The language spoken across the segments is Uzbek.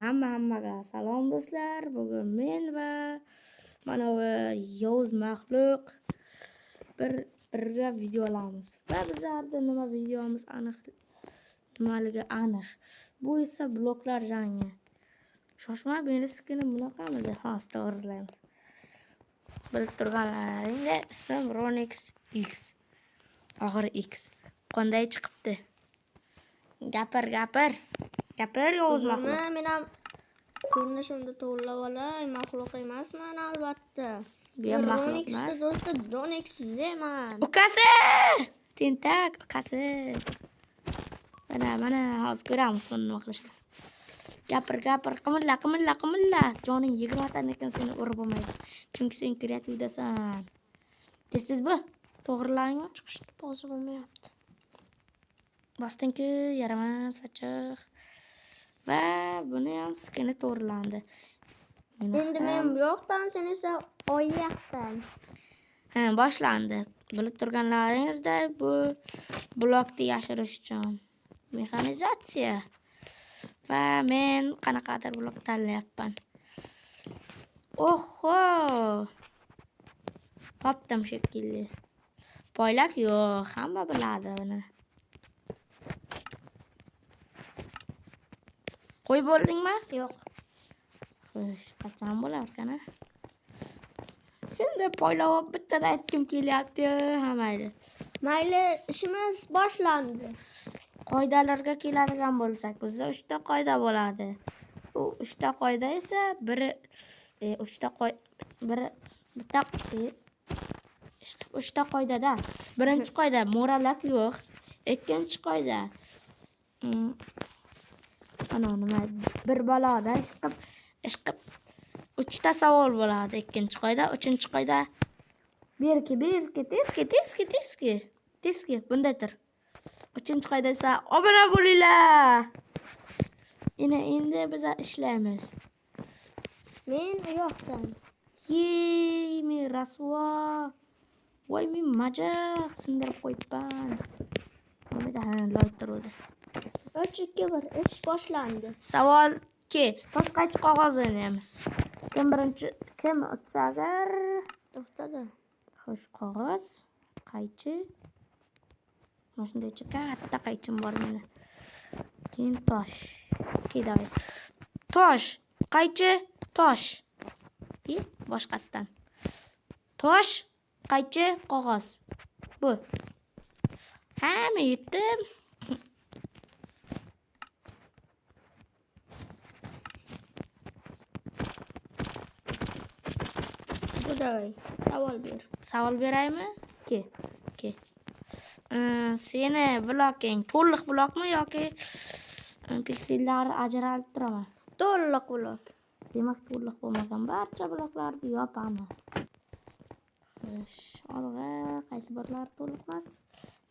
Hammaga salom do'stlar. Bugun men va mana bu Yovuz Maxluq birga video olamiz. Va bizlarda nima videomiz nimaligi aniq. Bu esa bloklar jangi. Shoshma, meni skini bunaqamiz. To'g'rilaymiz. Bilib turganlaringda ismim Ronix X. Oxiri X. Qanday chiqibdi? Gapir. Gapir Yovuz Maxluq. Men ham ko'rinishimda to'g'rilab olay, maxluq emasman albatta. Men maxluq emas. Do'stlar, Ronix eman. Ukasi! Tentak ukasi. Mana hozir ko'ramiz buni nima qilishini. Gapir. Qimilla. Joning 20 tadan ekan seni urib bo'lmaydi. Chunki sen kreativdasan. Tez bu. To'g'rilaymi? Chiqishni bosib bo'lmayapti. Bosdingki, yaramas achchiq. Va buni ham skini to'g'rilandi. Endi men bu yoqdan, sen esa oyoqdan. Boshlandi. Bilib turganlaringizday bu blokni yashirish uchun mexanizatsiya. Va men qanaqadir blok tanlayapman. Oho! Topdim shekilli. Poylak yo'q, hamma biladi buni. Qo'y bo'ldingmi? Yo'q. Xo'sh, qachon bo'larkan? Shunda poylab bittada aytkim kelyapti, mayli. Mayli, ishimiz boshlandi. Qoidalarga keladigan bo'lsak, bizda 3 ta qoida bo'ladi. U 3 ta qoida esa uchta qoidada. Birinchi qoida mo'ralak yo'q. Ikkinchi qoida bir baloda ishqib 3 ta savol bo'ladi. Ikkinchi qoida, uchinchi qoida berki tezki bunday tur. Uchinchi qoida esa obuna bo'linglar. Endi biz ishlaymiz. Men u yoqdan. Men rasvo. Voy, men majaq sindirib qo'yibman. Mana loy turdi. 3-2-1 ish boshlandi. Savol tosh qaychi qog'oz o'ynaymiz. Kim o'tsa agar To'xtada. Xo'sh, qog'oz, qaychi. Mana shunday katta qaychim bor meni. Keyin tosh. Keyin tosh, qaychi, tosh. Boshqatdan. Tosh, qaychi, qog'oz. Bu. Men yetdim. Buday, savol ber. Savol beraymi? Ke. Seni bloking to'liq blokmi yoki piksellar ajralib turami? To'liq blok. Demak, to'liq bo'lmagan barcha bloklarni yopamiz. Xo'sh, olg'a qaysi birlari to'liq emas?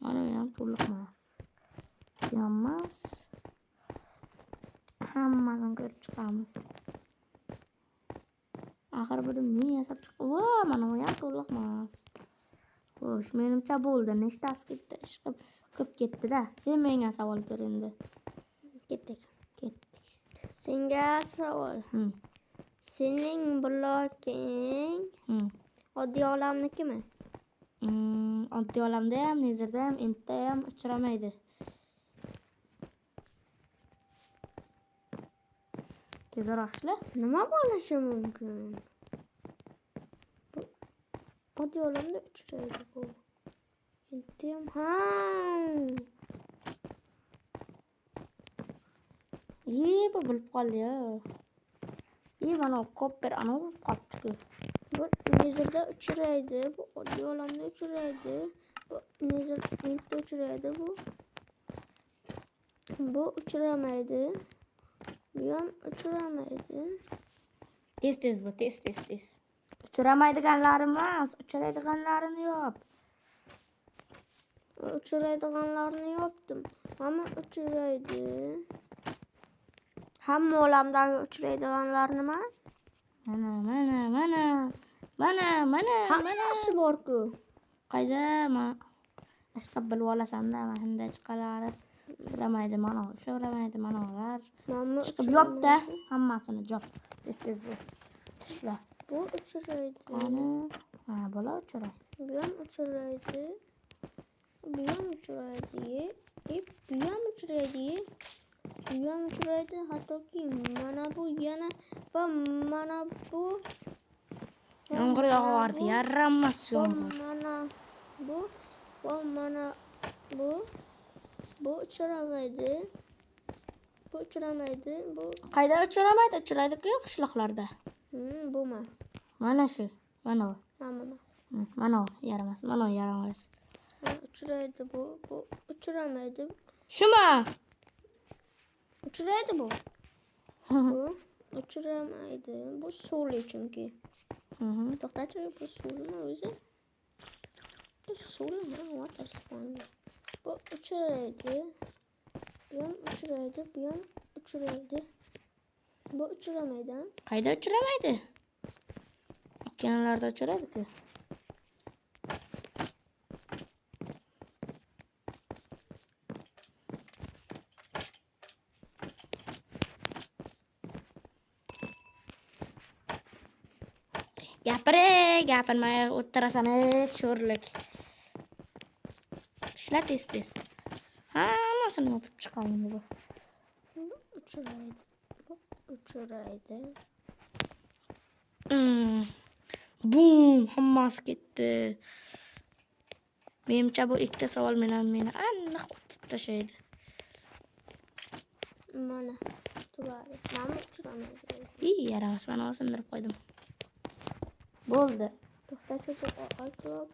Mana bu ham to'liq emas. Yonmas. Hammadan ko'rib chiqamiz. Axir buni men yasab chiqib, mana bu ham to'liq emas. Xo'sh, menimcha bo'ldi. Nechtasi ketdi? Ishqib ko'p ketdi-da. Sen menga savol ber endi. Ketdik. Senga savol. Sening bloking oddiy olamnikimi? Oddiy olamda ham, nezirda ham, intda ham uchramaydi. Tezroq ishla. Nima bo'lishi mumkin? Oddiy olamda uchraydi bu. Intda ham. Bu bilib qoldi-ya. Mana kopper anavi qopdi. Bu nezirda uchraydi, bu oddiy olamda uchraydi. Bu nezir intda uchraydi, bu uchramaydi. Bu ham uchramaydi. Tez bu, tez. Uchramaydiganlar emas, uchraydiganlarini yop. Uchraydiganlarni yopdim. Hamma uchraydi. Hamma olamdagi uchraydiganlar nima? Mana. Hammasi bor-ku. Qayda? Ishqib bilib olasan-da, mana shunday chiqalari. Uchramaydi mana, uchramaydi manalar. Mana Chiqib yopda hammasini jop. Tez bu. Tushla. Bu uchraydi. Qani? Ha, bola uchraydi. Bu ham uchraydi. Bu ham uchraydi. Bu ham uchraydi. Bu ham uchraydi. Hattoki mana bu yana va mana bu Yomg'ir yog'ardi, yaramas yomg'ir. mana bu va mana bu uchramaydi. Bu uchramaydi. Bu Qayda uchramaydi? Uchraydi-ku qishloqlarda. Bu ma. Mana shu. Mana bu. Mana. Mana yaramas. Mana yaramas. Uchraydi bu uchramaydi. Shuma. Uchraydi bu. Bu uchramaydi. Bu suvli chunki. To'xtachi, bu suvmi o'zi? Bu suvmi? Water sponge. Bu uchraydi. Bu ham uchraydi. Bu ham uchraydi. Bu uchramaydi. Qayda uchramaydi? Okeanlarda uchraydi-ku. Gapirmay o'tirasan, sho'rlik. Ishla tez. Hammasini yopib chiqaman bu. Uchraydi. Bu uchraydi. Bum, hammasi ketdi. Menimcha bu ikkita savol meni aniq o'tib tashlaydi. Mana turadi. Mana uchramaydi. Yaramas, mana sindirib qo'ydim. Bo'ldi. To'xtachi, bu oqloq,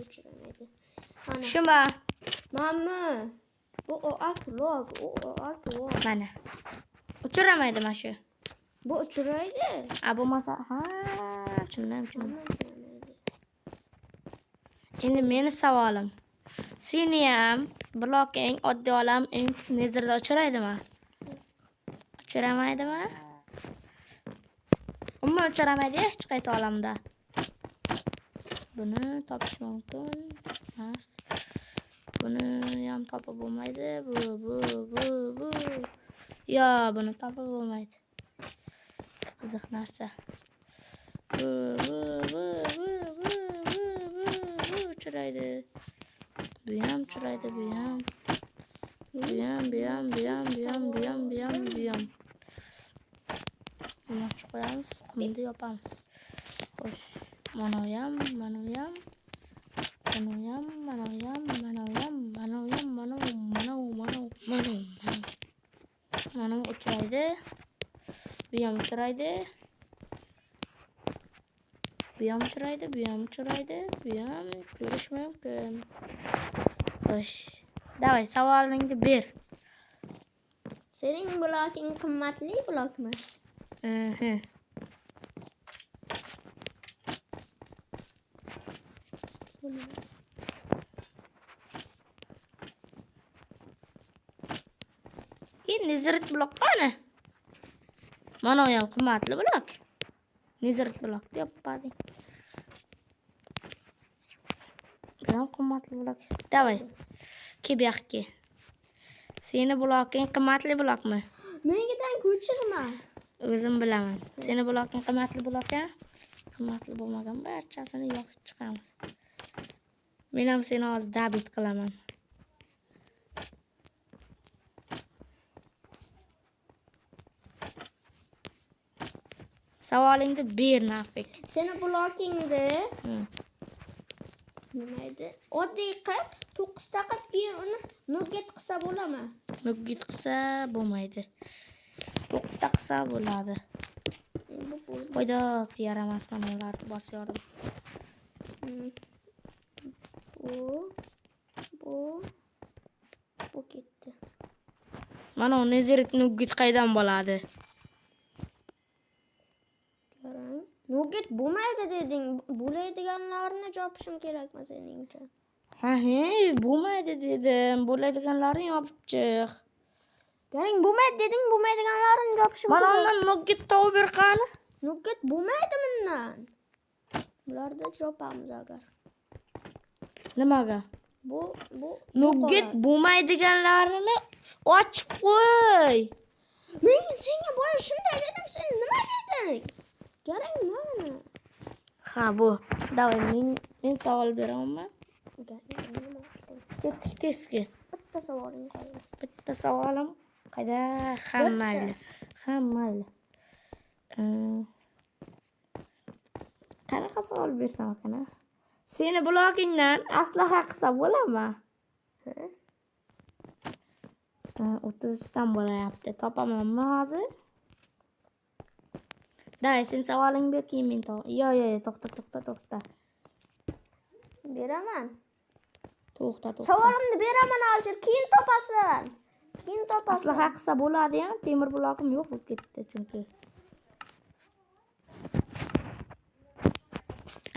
uchramaydi. Mana. Shuma. Mama. Bu oqloq, Mana. Uchramaydi mana shu. Bu uchraydi. Bo'lmasa, tushundim. Uchramaydi. Endi meni savolim. Seni ham bloking oddiy olam eng nezirda uchraydimi? Uchramaydimi? Umuman uchramaydi hech qaysi olamda. Buni topish mumkin emas. Buni ham topib bo'lmaydi. Bu. Yo, buni topib bo'lmaydi. Qiziq narsa. Bu uchraydi. Bu ham uchraydi, bu ham. Bu ham. Buni ochib qo'yamiz, qumni yopamiz. Xo'sh, mana ham. Mana uchraydi. Bu ham uchraydi. Bu ham ko'rish mumkin. Xo'sh. Davay, savolingni ber. Sening bloking qimmatli blokmi? Nezirit blok qani? Mana ham qimmatli blok. Nezirit blok deyapman. Bu ham qimmatli blok. Davay. Ke bu yoqqa. Seni bloking qimmatli blokmi? Mengidan ko'chirma. O'zim bilaman. Seni bloking qimmatli blok-a? Qimmatli bo'lmagan barchasini yoqib chiqamiz. Men ham seni hozir dabit qilaman. Savolingni ber, Nafik. Seni blokingni nima edi? Oddiy qilib 9 ta qilib keyin uni nugget qilsa bo'ladimi? Nugget qilsa bo'lmaydi. 9 ta qilsa bo'ladi. Qo'yda yaramas mana ularni bosyaptim. Bu ketdi. Mana nezirit nugget qaydan bo'ladi? Nugget bo'lmaydi deding. Bo'ladiganlarni jopishim kerakmi seningcha? Bo'lmaydi dedim. Bo'ladiganlarni yopib chiq. Garing bo'lmaydi deding, bo'lmaydiganlarni jopishim kerak. Mana undan nugget topib ber qani? Nugget bo'lmaydi bundan. Bularda jopamiz agar. Nimaga? Bu Nugget bo'lmaydiganlarini ochib qo'y. Men senga boya shunday dedim, sen nima deding? Garang mana. Ha bu. Davay men savol beramanmi? Ketdik testga. Bitta savoling qoldi. Bitta savolim qayda? Hammayli. Qanaqa savol bersam ekan? Seni blogingdan aslaha qilsa bo'ladimi? 33 dan bo'layapti. Topamanmi hozir? Day, sen savoling ber, keyin men Yo, to'xta. Beraman. To'xta. Savolimni beraman, Alshir. Keyin topasan. Aslaha qilsa bo'ladi-ya. Temir blogim yo'q bo'lib ketdi chunki.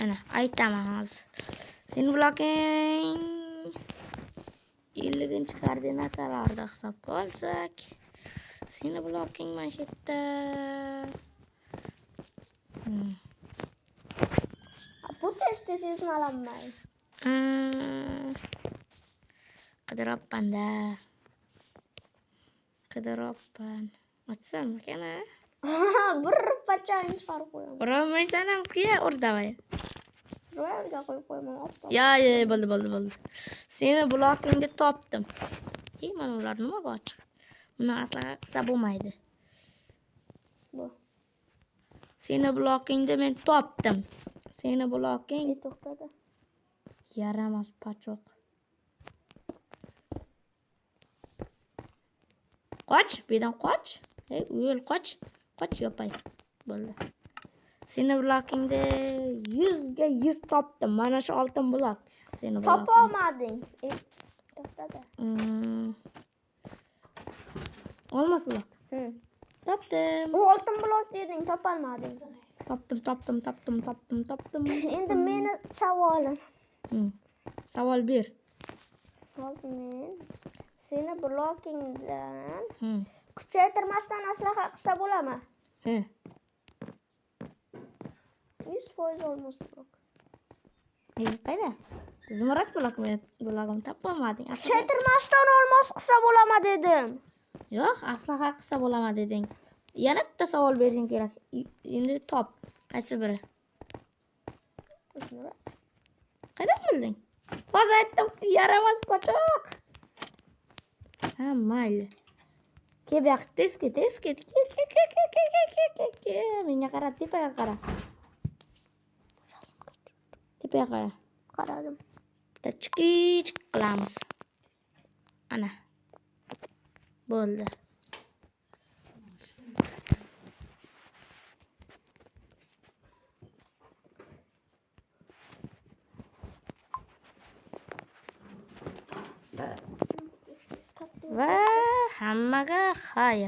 Ana, aytaman hozir. Sen bloging 50-koordinatalarda hisobga olsak, seni bloging mana shu yerda. Bu testda sezmalanmay. Qidiryapman. Otsam ekan-a? Bir pachani chiqarib qo'yaman. Urolmaysan ham kuya, ur davay. Royalga qo'yib qo'yaman, optoq. Ya, bo'ldi. Seni blogingda topdim. Mana ular nimaga ochiq? Buni aslaha qilsa bo'lmaydi. Bu. Seni blogingda men topdim. Seni bloging to'xtadi. yaramas pachoq. Qoch, bedan qoch. O'l, qoch yopay. Bo'ldi. Seni blogingda 100 ga 100 topdim. Mana shu oltin blog. Seni bloging. Topolmading. To'xtadi. Olmas blog. Topdim. U oltin blok deding, topolmading. Topdim. Endi meni savolim. Savol ber. Hozir men seni blogingdan kuchaytirmasdan aslaha qilsa bo'ladimi? 100% olmos blok. Qayda? Zumrad blogim topolmading. Kuchaytirmasdan olmos qilsa bo'ladimi dedim. Yo'q, aslaha qilsa bo'ladimi deding. Yana bitta savol bersang kerak. Endi top. Qaysi biri? Qaydan bilding? Hozir aytdim, yaramas pochoq. Ha, mayli. Ke bu yoqqa tez ket. Ke. Menga qara, tepaga qara. Tepaga qara. Qaradim. Bitta chiqich qilamiz. Ana. Bo'ldi. Va hammaga xayr.